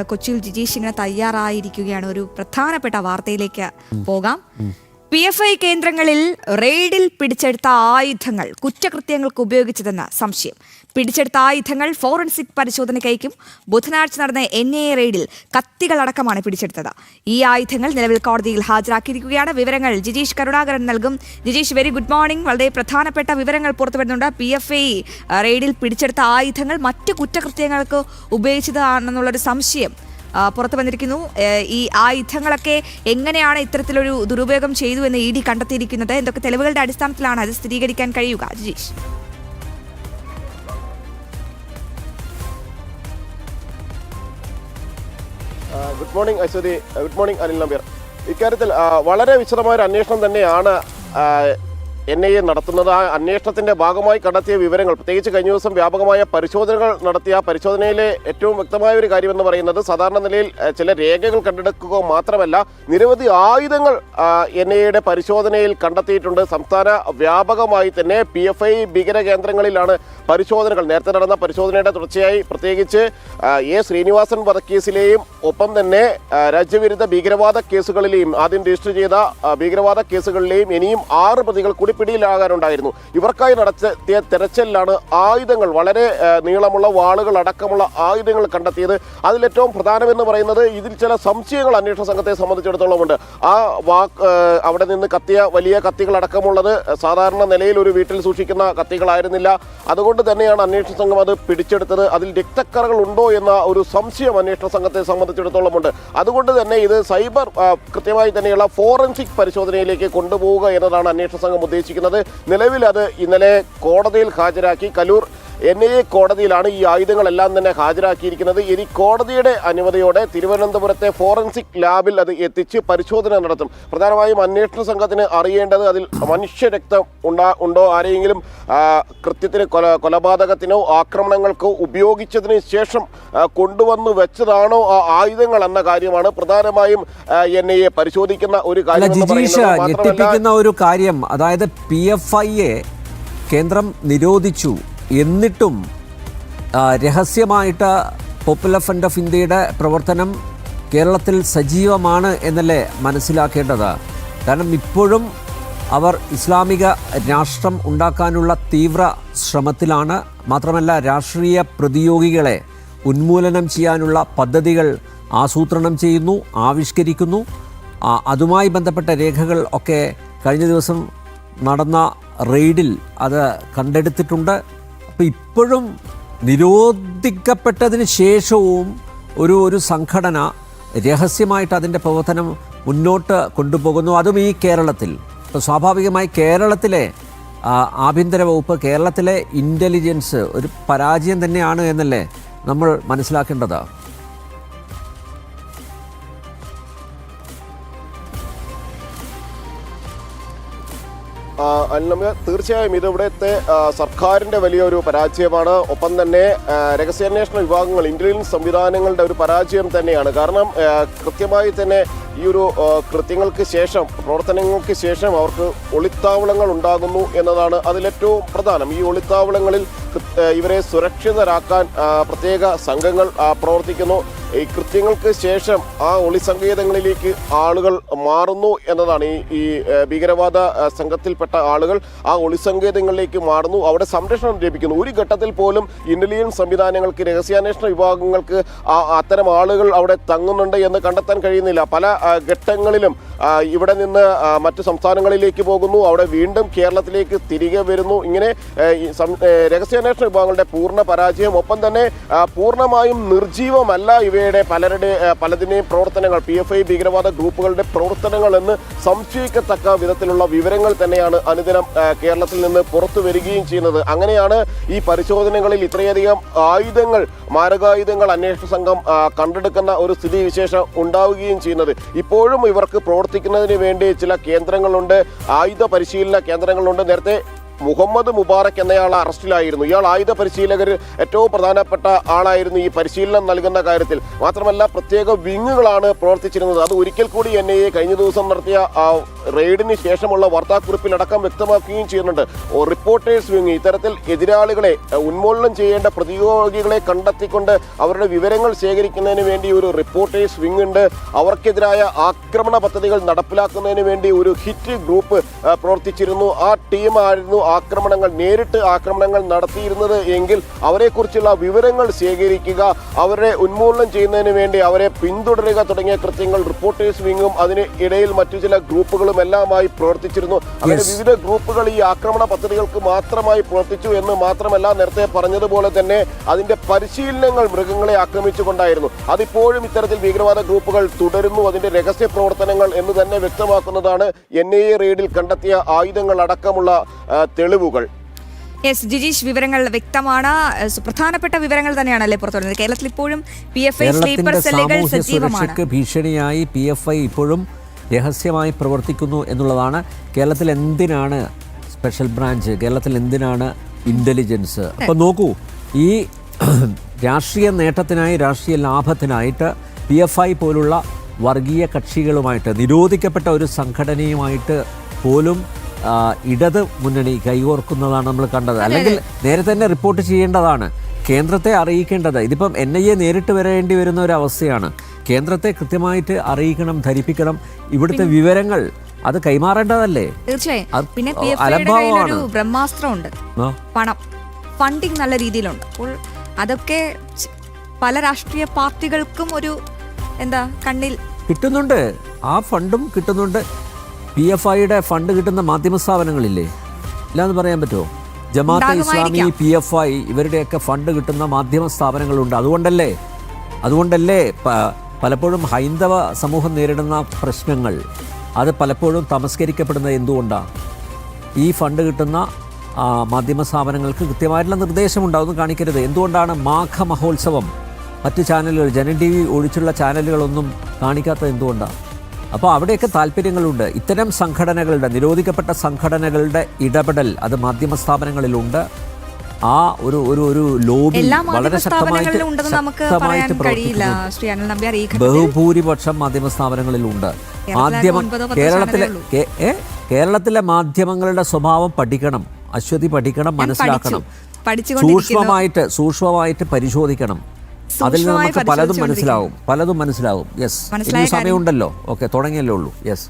കൊച്ചിയിൽ ജിജീഷ് ഇങ്ങനെ തയ്യാറായിരിക്കുകയാണ്. ഒരു പ്രധാനപ്പെട്ട വാർത്തയിലേക്ക് പോകാം. PFI കേന്ദ്രങ്ങളിൽ റെയ്ഡിൽ പിടിച്ചെടുത്ത ആയുധങ്ങൾ കുറ്റകൃത്യങ്ങൾക്ക് ഉപയോഗിച്ചതെന്ന സംശയം. പിടിച്ചെടുത്ത ആയുധങ്ങൾ ഫോറൻസിക് പരിശോധനയ്ക്കയക്കും. ബുധനാഴ്ച നടന്ന NIA റെയ്ഡിൽ കത്തികളടക്കമാണ് പിടിച്ചെടുത്തത്. ഈ ആയുധങ്ങൾ നിലവിൽ കോടതിയിൽ ഹാജരാക്കിയിരിക്കുകയാണ്. വിവരങ്ങൾ ജിജീഷ് കരുണാകരൻ നൽകും. Jijeesh, very good morning. വളരെ പ്രധാനപ്പെട്ട വിവരങ്ങൾ പുറത്തു വരുന്നുണ്ട്. PFI റെയ്ഡിൽ പിടിച്ചെടുത്ത ആയുധങ്ങൾ മറ്റ് കുറ്റകൃത്യങ്ങൾക്ക് ഉപയോഗിച്ചതാണെന്നുള്ളൊരു സംശയം പുറത്തു വന്നിരിക്കുന്നു. ഈ ആയുധങ്ങളൊക്കെ എങ്ങനെയാണ് ഇത്തരത്തിലൊരു ദുരുപയോഗം ചെയ്തു എന്ന് ED കണ്ടെത്തിയിരിക്കുന്നത്? എന്തൊക്കെ തെളിവുകളുടെ അടിസ്ഥാനത്തിലാണ് അത് സ്ഥിരീകരിക്കാൻ കഴിയുക? Jijeesh. Good morning Aishwari. Good morning Anil Nambiar. ഇക്കാര്യത്തിൽ വളരെ വിശദമായ ഒരു അന്വേഷണം തന്നെയാണ് NIA നടത്തുന്നത്. ആ അന്വേഷണത്തിന്റെ ഭാഗമായി കണ്ടെത്തിയ വിവരങ്ങൾ, പ്രത്യേകിച്ച് കഴിഞ്ഞ ദിവസം വ്യാപകമായ പരിശോധനകൾ നടത്തിയ പരിശോധനയിലെ ഏറ്റവും വ്യക്തമായ ഒരു കാര്യമെന്ന് പറയുന്നത് സാധാരണ നിലയിൽ ചില രേഖകൾ കണ്ടെടുക്കുക മാത്രമല്ല, നിരവധി ആയുധങ്ങൾ NIAയുടെ പരിശോധനയിൽ കണ്ടെത്തിയിട്ടുണ്ട്. സംസ്ഥാന വ്യാപകമായി തന്നെ PFI ഭീകര കേന്ദ്രങ്ങളിലാണ് പരിശോധനകൾ. നേരത്തെ നടന്ന പരിശോധനയുടെ തുടർച്ചയായി പ്രത്യേകിച്ച് A. ശ്രീനിവാസൻ വധക്കേസിലെയും ഒപ്പം തന്നെ രാജ്യവിരുദ്ധ ഭീകരവാദ കേസുകളിലെയും ആദ്യം രജിസ്റ്റർ ചെയ്ത ഭീകരവാദ കേസുകളിലെയും ഇനിയും 6 പ്രതികൾ കൂടി പിടിയിലാകാനുണ്ടായിരുന്നു. ഇവർക്കായി നടത്തിയ തെരച്ചിലാണ് ആയുധങ്ങൾ, വളരെ നീളമുള്ള വാളുകൾ അടക്കമുള്ള ആയുധങ്ങൾ കണ്ടെത്തിയത്. അതിലേറ്റവും പ്രധാനമെന്ന് പറയുന്നത് ഇതിൽ ചില സംശയങ്ങൾ അന്വേഷണ സംഘത്തെ സംബന്ധിച്ചിടത്തോളം ഉണ്ട്. അവിടെ നിന്ന് കത്തിയ വലിയ കത്തികൾ അടക്കമുള്ളത് സാധാരണ നിലയിൽ ഒരു വീട്ടിൽ സൂക്ഷിക്കുന്ന കത്തികളായിരുന്നില്ല. അതുകൊണ്ട് തന്നെയാണ് അന്വേഷണ സംഘം അത് പിടിച്ചെടുത്തത്. അതിൽ രക്തക്കറകൾ ഉണ്ടോ എന്ന ഒരു സംശയം അന്വേഷണ സംഘത്തെ സംബന്ധിച്ചിടത്തോളം ഉണ്ട്. അതുകൊണ്ട് തന്നെ ഇത് സൈബർ കൃത്യമായി തന്നെയുള്ള ഫോറൻസിക് പരിശോധനയിലേക്ക് കൊണ്ടുപോവുക എന്നതാണ് അന്വേഷണ സംഘം ഉദ്ദേശിക്കുന്നത്. നിലവിൽ അത് ഇന്നലെ കോടതിയിൽ ഹാജരാക്കി. കലൂർ NIA കോടതിയിലാണ് ഈ ആയുധങ്ങളെല്ലാം തന്നെ ഹാജരാക്കിയിരിക്കുന്നത്. ഇനി കോടതിയുടെ അനുമതിയോടെ തിരുവനന്തപുരത്തെ ഫോറൻസിക് ലാബിൽ അത് എത്തിച്ച് പരിശോധന നടത്തും. പ്രധാനമായും അന്വേഷണ സംഘത്തിന് അറിയേണ്ടത് അതിൽ മനുഷ്യരക്തം ഉണ്ടോ, ആരെങ്കിലും കൃത്യത്തിന് കൊലപാതകത്തിനോ ആക്രമണങ്ങൾക്കോ ഉപയോഗിച്ചതിന് ശേഷം കൊണ്ടുവന്നു വെച്ചതാണോ ആ ആയുധങ്ങൾ എന്ന കാര്യമാണ് പ്രധാനമായും NIA പരിശോധിക്കുന്ന ഒരു കാര്യം. ഒരു കാര്യം, അതായത് PFIയെ കേന്ദ്രം നിരോധിച്ചു, എന്നിട്ടും രഹസ്യമായിട്ട് പോപ്പുലർ ഫ്രണ്ട് ഓഫ് ഇന്ത്യയുടെ പ്രവർത്തനം കേരളത്തിൽ സജീവമാണ് എന്നല്ലേ മനസ്സിലാക്കേണ്ടത്? കാരണം ഇപ്പോഴും അവർ ഇസ്ലാമിക രാഷ്ട്രം ഉണ്ടാക്കാനുള്ള തീവ്ര ശ്രമത്തിലാണ്. മാത്രമല്ല, രാഷ്ട്രീയ പ്രതിയോഗികളെ ഉന്മൂലനം ചെയ്യാനുള്ള പദ്ധതികൾ ആസൂത്രണം ചെയ്യുന്നു, ആവിഷ്കരിക്കുന്നു. അതുമായി ബന്ധപ്പെട്ട രേഖകൾ ഒക്കെ കഴിഞ്ഞ ദിവസം നടന്ന റെയ്ഡിൽ അത് കണ്ടെടുത്തിട്ടുണ്ട്. അപ്പോൾ ഇപ്പോഴും നിരോധിക്കപ്പെട്ടതിന് ശേഷവും ഒരു സംഘടന രഹസ്യമായിട്ട് അതിൻ്റെ പ്രവർത്തനം മുന്നോട്ട് കൊണ്ടുപോകുന്നു, അതും ഈ കേരളത്തിൽ. അപ്പോൾ സ്വാഭാവികമായി കേരളത്തിലെ ആഭ്യന്തര വകുപ്പ്, കേരളത്തിലെ ഇൻ്റലിജൻസ് ഒരു പരാജയം തന്നെയാണ് എന്നല്ലേ നമ്മൾ മനസ്സിലാക്കേണ്ടത്? തീർച്ചയായും ഇത് ഇവിടുത്തെ സർക്കാരിൻ്റെ വലിയൊരു പരാജയമാണ്. ഒപ്പം തന്നെ രഹസ്യാന്വേഷണ വിഭാഗങ്ങൾ, ഇന്റലിജൻസ് സംവിധാനങ്ങളുടെ ഒരു പരാജയം തന്നെയാണ്. കാരണം കൃത്യമായി തന്നെ ഈ ഒരു കൃത്യങ്ങൾക്ക് ശേഷം, പ്രവർത്തനങ്ങൾക്ക് ശേഷം അവർക്ക് ഒളിത്താവളങ്ങൾ ഉണ്ടാകുന്നു എന്നതാണ് അതിലേറ്റവും പ്രധാനം. ഈ ഒളിത്താവളങ്ങളിൽ ഇവരെ സുരക്ഷിതരാക്കാൻ പ്രത്യേക സംഘങ്ങൾ പ്രവർത്തിക്കുന്നു. ഈ കൃത്യങ്ങൾക്ക് ശേഷം ആ ഒളിസങ്കേതങ്ങളിലേക്ക് ആളുകൾ മാറുന്നു എന്നതാണ്. ഈ ഭീകരവാദ സംഘത്തിൽപ്പെട്ട ആളുകൾ ആ ഒളിസങ്കേതങ്ങളിലേക്ക് മാറുന്നു, അവിടെ സംരക്ഷണം ലഭിക്കുന്നു. ഒരു ഘട്ടത്തിൽ പോലും ഇന്റലിജൻസ് സംവിധാനങ്ങൾക്ക്, രഹസ്യാന്വേഷണ വിഭാഗങ്ങൾക്ക് അത്തരം ആളുകൾ അവിടെ തങ്ങുന്നുണ്ട് എന്ന് കണ്ടെത്താൻ കഴിയുന്നില്ല. പല ഘട്ടങ്ങളിലും ഇവിടെ നിന്ന് മറ്റു സംസ്ഥാനങ്ങളിലേക്ക് പോകുന്നു, അവിടെ വീണ്ടും കേരളത്തിലേക്ക് തിരികെ വരുന്നു. ഇങ്ങനെ രഹസ്യാന്വേഷണ വിഭാഗങ്ങളുടെ പൂർണ്ണ പരാജയം. ഒപ്പം തന്നെ പൂർണ്ണമായും നിർജീവമല്ല ഇവയുടെ പലതിൻ്റെയും പ്രവർത്തനങ്ങൾ, PFI ഭീകരവാദ ഗ്രൂപ്പുകളുടെ പ്രവർത്തനങ്ങൾ എന്ന് സംശയിക്കത്തക്ക വിധത്തിലുള്ള വിവരങ്ങൾ തന്നെയാണ് അനുദിനം കേരളത്തിൽ നിന്ന് പുറത്തു വരികയും ചെയ്യുന്നത്. അങ്ങനെയാണ് ഈ പരിശോധനകളിൽ ഇത്രയധികം ആയുധങ്ങൾ, മാരകായുധങ്ങൾ അന്വേഷണ സംഘം കണ്ടെടുക്കുന്ന ഒരു സ്ഥിതിവിശേഷം ഉണ്ടാവുകയും ചെയ്യുന്നത്. ഇപ്പോഴും ഇവർക്ക് പ്രവർത്തിക്കുന്നതിന് വേണ്ടി ചില കേന്ദ്രങ്ങളുണ്ട്, ആയുധ പരിശീലന കേന്ദ്രങ്ങളുണ്ട്. നേരത്തെ മുഹമ്മദ് മുബാറക് എന്നയാൾ അറസ്റ്റിലായിരുന്നു. ഇയാൾ ആയുധ പരിശീലകരിൽ ഏറ്റവും പ്രധാനപ്പെട്ട ആളായിരുന്നു ഈ പരിശീലനം നൽകുന്ന കാര്യത്തിൽ. മാത്രമല്ല പ്രത്യേക വിങ്ങുകളാണ് പ്രവർത്തിച്ചിരുന്നത്. അത് ഒരിക്കൽ കൂടി NIA കഴിഞ്ഞ ദിവസം നടത്തിയ റെയ്ഡിന് ശേഷമുള്ള വാർത്താക്കുറിപ്പിലടക്കം വ്യക്തമാക്കുകയും ചെയ്യുന്നുണ്ട്. റിപ്പോർട്ടേഴ്സ് വിങ് ഇത്തരത്തിൽ എതിരാളികളെ ഉന്മൂലനം ചെയ്യേണ്ട പ്രതിയോഗികളെ കണ്ടെത്തിക്കൊണ്ട് അവരുടെ വിവരങ്ങൾ ശേഖരിക്കുന്നതിന് വേണ്ടി ഒരു റിപ്പോർട്ടേഴ്സ് വിങ് ഉണ്ട്. അവർക്കെതിരായ ആക്രമണ പദ്ധതികൾ നടപ്പിലാക്കുന്നതിന് വേണ്ടി ഒരു ഹിറ്റ് ഗ്രൂപ്പ് പ്രവർത്തിച്ചിരുന്നു. ആ ടീമായിരുന്നു നേരിട്ട് ആക്രമണങ്ങൾ നടത്തിയിരുന്നത് എങ്കിൽ അവരെക്കുറിച്ചുള്ള വിവരങ്ങൾ ശേഖരിക്കുക, അവരെ ഉന്മൂലനം ചെയ്യുന്നതിന് വേണ്ടി അവരെ പിന്തുടരുക തുടങ്ങിയ കൃത്യങ്ങൾ റിപ്പോർട്ടേഴ്സ് വിങ്ങും അതിന് ഇടയിൽ മറ്റു ചില ഗ്രൂപ്പുകളും എല്ലാമായി പ്രവർത്തിച്ചിരുന്നു. അങ്ങനെ വിവിധ ഗ്രൂപ്പുകൾ ഈ ആക്രമണ പദ്ധതികൾക്ക് മാത്രമായി പ്രവർത്തിച്ചു എന്ന് മാത്രമല്ല, നേരത്തെ പറഞ്ഞതുപോലെ തന്നെ അതിന്റെ പരിശീലനങ്ങൾ മൃഗങ്ങളെ ആക്രമിച്ചുകൊണ്ടായിരുന്നു. അതിപ്പോഴും ഇത്തരത്തിൽ ഭീകരവാദ ഗ്രൂപ്പുകൾ തുടരുന്നു. അതിന്റെ രഹസ്യ പ്രവർത്തനങ്ങൾ എന്ന് തന്നെ വ്യക്തമാക്കുന്നതാണ് NIA റെയ്ഡിൽ കണ്ടെത്തിയ ആയുധങ്ങൾ അടക്കമുള്ള തെളിവുകൾ. യെസ് ജിജീഷ്, വിവരങ്ങൾ വ്യക്തമാണ്. പ്രധാനപ്പെട്ട വിവരങ്ങൾ തന്നെയാണല്ലേ പുറത്തു വരുന്നത്. കേരളത്തിൽ ഇപ്പോഴും PFI സ്ലീപ്പർ സെല്ലുകൾ സജീവമാണ്. ഭീഷണിയായി PFI ഇപ്പോഴും രഹസ്യമായി പ്രവർത്തിക്കുന്നു എന്നുള്ളതാണ്. കേരളത്തിൽ എന്തിനാണ് സ്പെഷ്യൽ ബ്രാഞ്ച്, കേരളത്തിൽ എന്തിനാണ് ഇന്റലിജൻസ്? അപ്പോൾ നോക്കൂ, ഈ രാഷ്ട്രീയ നേട്ടത്തിനായി, രാഷ്ട്രീയ ലാഭത്തിനായിട്ട് PFI പോലുള്ള വർഗീയ കക്ഷികളുമായിട്ട്, നിരോധിക്കപ്പെട്ട ഒരു സംഘടനയുമായിട്ട് പോലും ഇടത് മുന്നണി കൈകോർക്കുന്നതാണ് നമ്മൾ കണ്ടത്. അല്ലെങ്കിൽ നേരത്തെ തന്നെ റിപ്പോർട്ട് ചെയ്യേണ്ടതാണ്, കേന്ദ്രത്തെ അറിയിക്കേണ്ടത്. ഇതിപ്പം NIA നേരിട്ട് വരേണ്ടി വരുന്ന ഒരു അവസ്ഥയാണ്. കേന്ദ്രത്തെ കൃത്യമായിട്ട് അറിയിക്കണം, ധരിപ്പിക്കണം. ഇവിടുത്തെ വിവരങ്ങൾ അത് കൈമാറേണ്ടതല്ലേ? തീർച്ചയായും. പിന്നെ ഒരു ബ്രഹ്മാസ്ത്രമുണ്ട്, പണം, ഫണ്ടിങ് നല്ല രീതിയിലുണ്ട്. അപ്പോൾ അതൊക്കെ പല രാഷ്ട്രീയ പാർട്ടികൾക്കും ഒരു കണ്ണിൽ കിട്ടുന്നുണ്ട്. ആ ഫണ്ടും കിട്ടുന്നുണ്ട്. PFIയുടെ ഫണ്ട് കിട്ടുന്ന മാധ്യമ സ്ഥാപനങ്ങളില്ലേ, ഇല്ലാന്ന് പറയാൻ പറ്റുമോ? ജമാഅത്തെ ഇസ്ലാമി, PFI ഇവരുടെയൊക്കെ ഫണ്ട് കിട്ടുന്ന മാധ്യമ സ്ഥാപനങ്ങളുണ്ട്. അതുകൊണ്ടല്ലേ പലപ്പോഴും ഹൈന്ദവ സമൂഹം നേരിടുന്ന പ്രശ്നങ്ങൾ അത് പലപ്പോഴും തമസ്കരിക്കപ്പെടുന്നത് എന്തുകൊണ്ടാണ്? ഈ ഫണ്ട് കിട്ടുന്ന മാധ്യമ സ്ഥാപനങ്ങൾക്ക് കൃത്യമായിട്ടുള്ള നിർദ്ദേശമുണ്ടാവുമെന്ന് കാണിക്കരുത്. എന്തുകൊണ്ടാണ് മാഘ മഹോത്സവം മറ്റ് ചാനലുകൾ, ജനൻ TV ഒഴിച്ചുള്ള ചാനലുകളൊന്നും കാണിക്കാത്തത് എന്തുകൊണ്ടാണ്? അപ്പോൾ അവിടെയൊക്കെ താല്പര്യങ്ങളുണ്ട്. ഇത്തരം സംഘടനകളുടെ, നിരോധിക്കപ്പെട്ട സംഘടനകളുടെ ഇടപെടൽ അത് മാധ്യമ സ്ഥാപനങ്ങളിലുണ്ട്. ആ ഒരു ലോബി വളരെ ശക്തമായിട്ട് ബഹുഭൂരിപക്ഷം മാധ്യമ സ്ഥാപനങ്ങളിലുണ്ട്. കേരളത്തിലെ മാധ്യമങ്ങളുടെ സ്വഭാവം പഠിക്കണം, അശ്വതി പഠിക്കണം, മനസ്സിലാക്കണം, സൂക്ഷ്മമായിട്ട് പരിശോധിക്കണം. അതിൽ നമുക്ക് പലതും മനസ്സിലാവും. യെസ്, ഇനി സമയമുണ്ടല്ലോ. ഓക്കെ, തുടങ്ങിയല്ലേ ഉള്ളൂ. യെസ്.